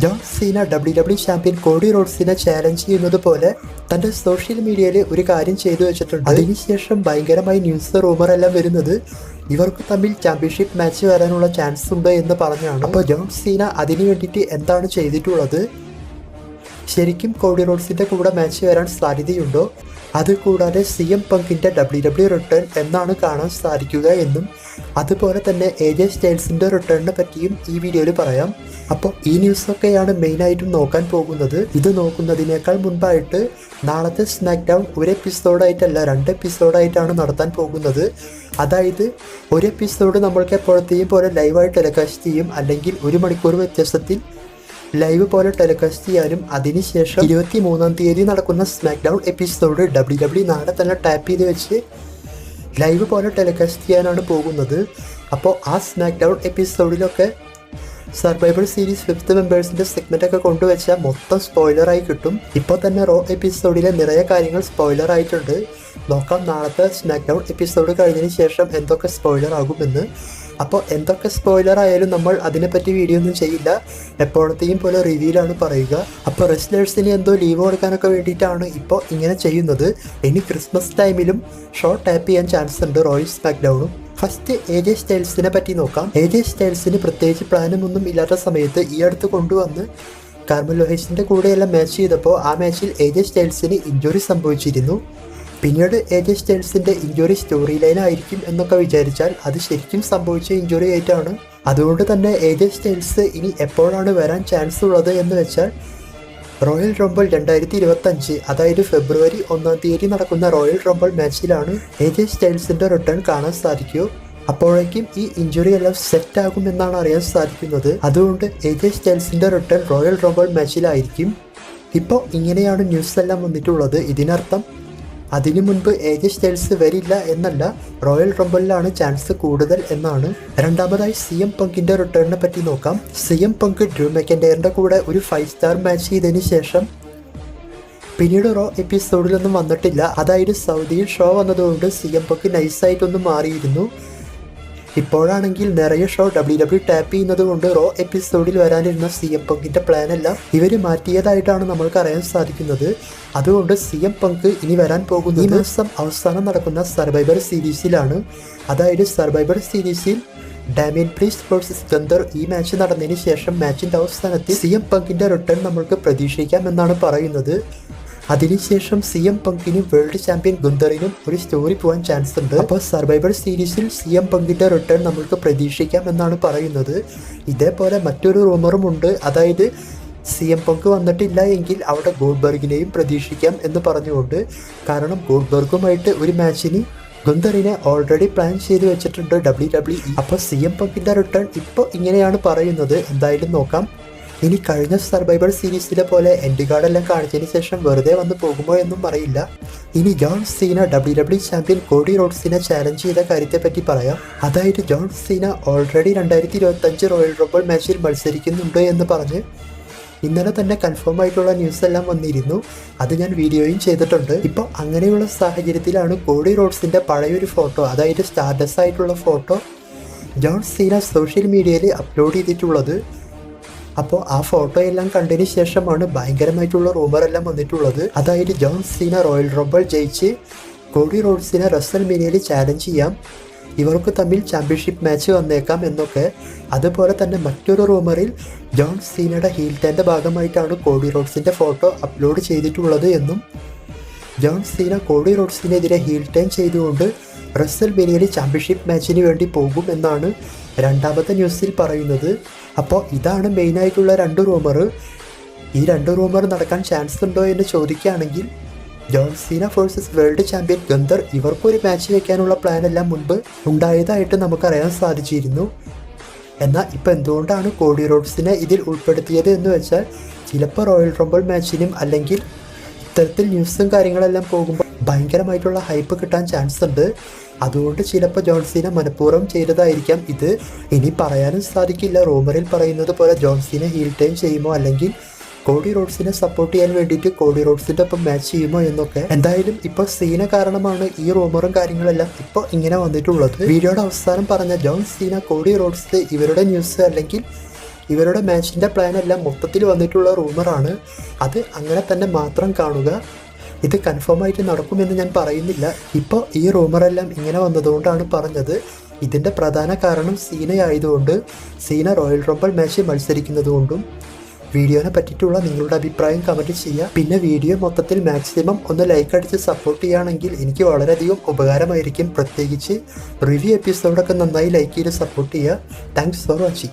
John Cena WWE champion Cody റോഡ്സിനെ challenge ചെയ്യുന്നത് പോലെ തൻ്റെ സോഷ്യൽ മീഡിയയിൽ ഒരു കാര്യം ചെയ്തു വെച്ചിട്ടുണ്ട്. അതിനുശേഷം ഭയങ്കരമായി ന്യൂസ് റൂമർ എല്ലാം വരുന്നത് ഇവർക്ക് തമ്മിൽ ചാമ്പ്യൻഷിപ്പ് മാച്ച് വരാനുള്ള ചാൻസ് ഉണ്ട് എന്ന് പറഞ്ഞാണ്. അപ്പോൾ ജോൺ സീന അതിനു വേണ്ടിയിട്ട് എന്താണ് ചെയ്തിട്ടുള്ളത്? ശരിക്കും കോഡി റോഡ്സിൻ്റെ കൂടെ മാച്ച് വരാൻ സാധ്യതയുണ്ടോ? അതുകൂടാതെ CM പങ്കിൻ്റെ WWE റിട്ടേൺ എന്നാണ് കാണാൻ സാധിക്കുക എന്നും അതുപോലെ തന്നെ AJ സ്റ്റൈൽസിൻ്റെ റിട്ടേണിനെ പറ്റിയും ഈ വീഡിയോയിൽ പറയാം. അപ്പോൾ ഈ ന്യൂസൊക്കെയാണ് മെയിനായിട്ടും നോക്കാൻ പോകുന്നത്. ഇത് നോക്കുന്നതിനേക്കാൾ മുൻപായിട്ട് നാളത്തെ സ്മാക്ക് ഡൗൺ ഒരു എപ്പിസോഡായിട്ടല്ല 2 എപ്പിസോഡായിട്ടാണ് നടത്താൻ പോകുന്നത്. അതായത് ഒരു എപ്പിസോഡ് നമ്മൾക്ക് എപ്പോഴത്തെയും പോലെ ലൈവായി ടെലികാസ്റ്റ് ചെയ്യും, അല്ലെങ്കിൽ 1 മണിക്കൂർ വ്യത്യാസത്തിൽ ലൈവ് പോലെ ടെലികാസ്റ്റ് ചെയ്യാനും അതിനുശേഷം 23-ാം തീയതി നടക്കുന്ന സ്മാക്ക് ഡൗൺ എപ്പിസോഡ് WWE നാളെ തന്നെ ടാപ്പ് ചെയ്ത് വെച്ച് ലൈവ് പോലെ ടെലികാസ്റ്റ് ചെയ്യാനാണ് പോകുന്നത്. അപ്പോൾ ആ സ്മാക്ക് ഡൗൺ എപ്പിസോഡിലൊക്കെ സർവൈവർ സീരീസ് 5th മെമ്പേഴ്സിൻ്റെ സെഗ്മെൻറ്റൊക്കെ കൊണ്ടുവച്ചാൽ മൊത്തം സ്പോയിലറായി കിട്ടും. ഇപ്പോൾ തന്നെ റോ എപ്പിസോഡിലെ നിറയെ കാര്യങ്ങൾ സ്പോയിലർ ആയിട്ടുണ്ട്. നോക്കാം നാളത്തെ സ്മാക്ക് ഡൗൺ എപ്പിസോഡ് കഴിഞ്ഞതിന് ശേഷം എന്തൊക്കെ സ്പോയിലർ ആകുമെന്ന്. അപ്പോൾ എന്തൊക്കെ സ്പോയിലർ ആയാലും നമ്മൾ അതിനെപ്പറ്റി വീഡിയോ ഒന്നും ചെയ്യില്ല, എപ്പോഴത്തെയും പോലെ റിവ്യൂലാണ് പറയുക. അപ്പോൾ റെസ്ലേഴ്സിന് എന്തോ ലീവ് കൊടുക്കാനൊക്കെ വേണ്ടിയിട്ടാണ് ഇപ്പോൾ ഇങ്ങനെ ചെയ്യുന്നത്. ഇനി ക്രിസ്മസ് ടൈമിലും ഷോ ടാപ്പ് ചെയ്യാൻ ചാൻസ് ഉണ്ട് റോയൽ സ്മാക്ക് ഡൗണും. ഫസ്റ്റ് AJ സ്റ്റൈൽസിനെ പറ്റി നോക്കാം. AJ സ്റ്റൈൽസിന് പ്രത്യേകിച്ച് പ്ലാനൊന്നും ഇല്ലാത്ത സമയത്ത് ഈ അടുത്ത് കൊണ്ടുവന്ന് കാർമെലോ ഹൈസിൻ്റെ കൂടെയെല്ലാം മാച്ച് ചെയ്തപ്പോൾ ആ മാച്ചിൽ AJ സ്റ്റൈൽസിന് ഇഞ്ചുറി സംഭവിച്ചിരുന്നു. പിന്നീട് AJ സ്റ്റൈൽസിൻ്റെ ഇഞ്ചുറി സ്റ്റോറി ലൈൻ ആയിരിക്കും എന്നൊക്കെ വിചാരിച്ചാൽ അത് ശരിക്കും സംഭവിച്ച ഇഞ്ചുറി ആയിട്ടാണ്. അതുകൊണ്ട് തന്നെ AJ സ്റ്റൈൽസ് ഇനി എപ്പോഴാണ് വരാൻ ചാൻസ് ഉള്ളത് എന്ന് വെച്ചാൽ റോയൽ റംബിൾ 2025, അതായത് ഫെബ്രുവരി 1-ാം തീയതി നടക്കുന്ന റോയൽ റംബിൾ മാച്ചിലാണ് AJ സ്റ്റൈൽസിൻ്റെ റിട്ടേൺ കാണാൻ സാധിക്കൂ. അപ്പോഴേക്കും ഈ ഇഞ്ചുറി എല്ലാം സെറ്റ് ആകുമെന്നാണ് അറിയാൻ സാധിക്കുന്നത്. അതുകൊണ്ട് AJ സ്റ്റൈൽസിൻ്റെ റിട്ടേൺ റോയൽ റംബിൾ മാച്ചിലായിരിക്കും. ഇപ്പോൾ ഇങ്ങനെയാണ് ന്യൂസ് എല്ലാം വന്നിട്ടുള്ളത്. ഇതിനർത്ഥം അതിനു മുൻപ് AJ സ്റ്റൈൽസ് വരില്ല എന്നല്ല, റോയൽ റംബിളിലാണ് ചാൻസ് കൂടുതൽ എന്നാണ്. രണ്ടാമതായി CM പങ്കിൻ്റെ റിട്ടേണിനെ പറ്റി നോക്കാം. CM പങ്ക് ഡ്രൂ മെക്കൻഡയറിൻ്റെ കൂടെ ഒരു 5 സ്റ്റാർ മാച്ച് ചെയ്തതിന് ശേഷം പിന്നീട് റോ എപ്പിസോഡിലൊന്നും വന്നിട്ടില്ല. അതായത് സൗദിയിൽ ഷോ വന്നതുകൊണ്ട് CM പങ്ക് നൈസായിട്ടൊന്നും മാറിയിരുന്നു. ഇപ്പോഴാണെങ്കിൽ നിറയെ ഷോ WWE ടാപ്പ് ചെയ്യുന്നത് കൊണ്ട് റോ എപ്പിസോഡിൽ വരാനിരുന്ന CM പങ്കിൻ്റെ പ്ലാനെല്ലാം ഇവർ മാറ്റിയതായിട്ടാണ് നമ്മൾക്ക് അറിയാൻ സാധിക്കുന്നത്. അതുകൊണ്ട് CM പങ്ക് ഇനി വരാൻ പോകുന്നത് ഈ മാസം അവസാനം നടക്കുന്ന സർവൈവർ സീരീസിലാണ്. അതായത് സർവൈവർ സീരീസിൽ ഡാമിയൻ പ്രീസ്റ്റ് വേഴ്സസ് ഗന്തർ ഈ മാച്ച് നടന്നതിന് ശേഷം മാച്ചിൻ്റെ അവസാനത്തിൽ CM പങ്കിൻ്റെ റിട്ടേൺ നമ്മൾക്ക് പ്രതീക്ഷിക്കാം എന്നാണ് പറയുന്നത്. അതിനുശേഷം CM പങ്കിനും വേൾഡ് ചാമ്പ്യൻ ഗുന്തറിനും ഒരു സ്റ്റോറി പോകാൻ ചാൻസ് ഉണ്ട്. അപ്പോൾ സർവൈവർ സീരീസിൽ CM പങ്കിൻ്റെ റിട്ടേൺ നമ്മൾക്ക് പ്രതീക്ഷിക്കാം എന്നാണ് പറയുന്നത്. ഇതേപോലെ മറ്റൊരു റൂമറും ഉണ്ട്. അതായത് CM പങ്ക് വന്നിട്ടില്ല എങ്കിൽ അവിടെ ഗോൾഡ്ബർഗിനെയും പ്രതീക്ഷിക്കാം എന്ന് പറഞ്ഞുകൊണ്ട്. കാരണം ഗോൾഡ്ബർഗുമായിട്ട് ഒരു മാച്ചിന് ഗുന്തറിനെ ഓൾറെഡി പ്ലാൻ ചെയ്ത് വെച്ചിട്ടുണ്ട് WWE. അപ്പോൾ CM പങ്കിൻ്റെ റിട്ടേൺ ഇപ്പോൾ ഇങ്ങനെയാണ് പറയുന്നത്. എന്തായാലും നോക്കാം. ഇനി കഴിഞ്ഞ സർവൈവർ സീരീസിലെ പോലെ എൻഡ് കാർഡെല്ലാം കാണിച്ചതിന് ശേഷം വെറുതെ വന്ന് പോകുമോ എന്നും അറിയില്ല. ഇനി John Cena WWE champion Cody റോഡ്സിനെ ചാലഞ്ച് ചെയ്ത കാര്യത്തെപ്പറ്റി പറയാം. അതായത് John Cena already 2025 Royal Rumble മാച്ചിൽ മത്സരിക്കുന്നുണ്ട് എന്ന് പറഞ്ഞ് ഇന്നലെ തന്നെ കൺഫേം ആയിട്ടുള്ള ന്യൂസ് എല്ലാം വന്നിരുന്നു. അത് ഞാൻ വീഡിയോയും ചെയ്തിട്ടുണ്ട്. ഇപ്പോൾ അങ്ങനെയുള്ള സാഹചര്യത്തിലാണ് കോഡി റോഡ്സിൻ്റെ പഴയൊരു ഫോട്ടോ, അതായത് സ്റ്റാറ്റസ് ആയിട്ടുള്ള ഫോട്ടോ ജോൺ സീന സോഷ്യൽ മീഡിയയിൽ അപ്ലോഡ് ചെയ്തിട്ടുള്ളത്. അപ്പോൾ ആ ഫോട്ടോ എല്ലാം കണ്ടതിന് ശേഷമാണ് ഭയങ്കരമായിട്ടുള്ള റൂമറെല്ലാം വന്നിട്ടുള്ളത്. അതായത് ജോൺ സീന റോയൽ റംബിൾ ജയിച്ച് കോഡി റോഡ്സിനെ റസൽമേനിയയിൽ ചാലഞ്ച് ചെയ്യാം, ഇവർക്ക് തമ്മിൽ ചാമ്പ്യൻഷിപ്പ് മാച്ച് വന്നേക്കാം എന്നൊക്കെ. അതുപോലെ തന്നെ മറ്റൊരു റൂമറിൽ ജോൺ സീനയുടെ ഹീൽ ടേൻ്റെ ഭാഗമായിട്ടാണ് കോഡി റോഡ്സിൻ്റെ ഫോട്ടോ അപ്ലോഡ് ചെയ്തിട്ടുള്ളത് എന്നും ജോൺ സീന കോഡി റോഡ്സിനെതിരെ ഹീൽ ടേൺ ചെയ്തുകൊണ്ട് റസൽമേനിയയിൽ ചാമ്പ്യൻഷിപ്പ് മാച്ചിന് വേണ്ടി പോകും എന്നാണ് രണ്ടാമത്തെ ന്യൂസിൽ പറയുന്നത്. അപ്പോൾ ഇതാണ് മെയിനായിട്ടുള്ള 2 റൂമർ. ഈ 2 റൂമർ നടക്കാൻ ചാൻസ് ഉണ്ടോ എന്ന് ചോദിക്കുകയാണെങ്കിൽ John Cena versus world champion Gunther ഇവർക്കൊരു മാച്ച് വയ്ക്കാനുള്ള പ്ലാനെല്ലാം മുൻപ് ഉണ്ടായതായിട്ട് നമുക്കറിയാൻ സാധിച്ചിരുന്നു. എന്നാൽ ഇപ്പോൾ എന്തുകൊണ്ടാണ് കോഡി റോഡ്സിനെ ഇതിൽ ഉൾപ്പെടുത്തിയത് എന്ന് വെച്ചാൽ ചിലപ്പോൾ റോയൽ റംബിൾ മാച്ചിനും അല്ലെങ്കിൽ ഇത്തരത്തിൽ ന്യൂസും കാര്യങ്ങളെല്ലാം പോകുമ്പോൾ ഭയങ്കരമായിട്ടുള്ള ഹൈപ്പ് കിട്ടാൻ ചാൻസ് ഉണ്ട്. അതുകൊണ്ട് ചിലപ്പോൾ ജോൺ സീന മനഃപൂർവ്വം ചെയ്തതായിരിക്കാം ഇത്. ഇനി പറയാനും സാധിക്കില്ല. റൂമറിൽ പറയുന്നത് പോലെ ജോൺ സീന ഹീൽ ടൈം ചെയ്യുമോ അല്ലെങ്കിൽ കോഡി റോഡ്സിനെ സപ്പോർട്ട് ചെയ്യാൻ വേണ്ടിയിട്ട് കോഡി റോഡ്സിൻ്റെ ഒപ്പം മാച്ച് ചെയ്യുമോ എന്നൊക്കെ. എന്തായാലും ഇപ്പോൾ സീന കാരണമാണ് ഈ റൂമറും കാര്യങ്ങളെല്ലാം ഇപ്പോൾ ഇങ്ങനെ വന്നിട്ടുള്ളത്. വീഡിയോയുടെ അവസാനം പറഞ്ഞ ജോൺ സീന കോഡി റോഡ്സ് ഇവരുടെ ന്യൂസ് അല്ലെങ്കിൽ ഇവരുടെ മാച്ചിൻ്റെ പ്ലാൻ എല്ലാം മൊത്തത്തിൽ വന്നിട്ടുള്ള റൂമറാണ്. അത് അങ്ങനെ തന്നെ മാത്രം കാണുക. ഇത് കൺഫേം ആയിട്ട് നടക്കുമെന്ന് ഞാൻ പറയുന്നില്ല. ഇപ്പോൾ ഈ റൂമറെല്ലാം ഇങ്ങനെ വന്നതുകൊണ്ടാണ് പറഞ്ഞത്. ഇതിൻ്റെ പ്രധാന കാരണം സീനയായതുകൊണ്ട്, സീന റോയൽ റംബിൾ മാച്ച് മത്സരിക്കുന്നതുകൊണ്ടും. വീഡിയോനെ പറ്റിയിട്ടുള്ള നിങ്ങളുടെ അഭിപ്രായം കമൻറ്റ് ചെയ്യുക. പിന്നെ വീഡിയോ മൊത്തത്തിൽ മാക്സിമം ഒന്ന് ലൈക്ക് അടിച്ച് സപ്പോർട്ട് ചെയ്യുകയാണെങ്കിൽ എനിക്ക് വളരെയധികം ഉപകാരമായിരിക്കും. പ്രത്യേകിച്ച് റിവ്യൂ എപ്പിസോഡൊക്കെ നന്നായി ലൈക്ക് ചെയ്ത് സപ്പോർട്ട് ചെയ്യുക. Thanks for watching.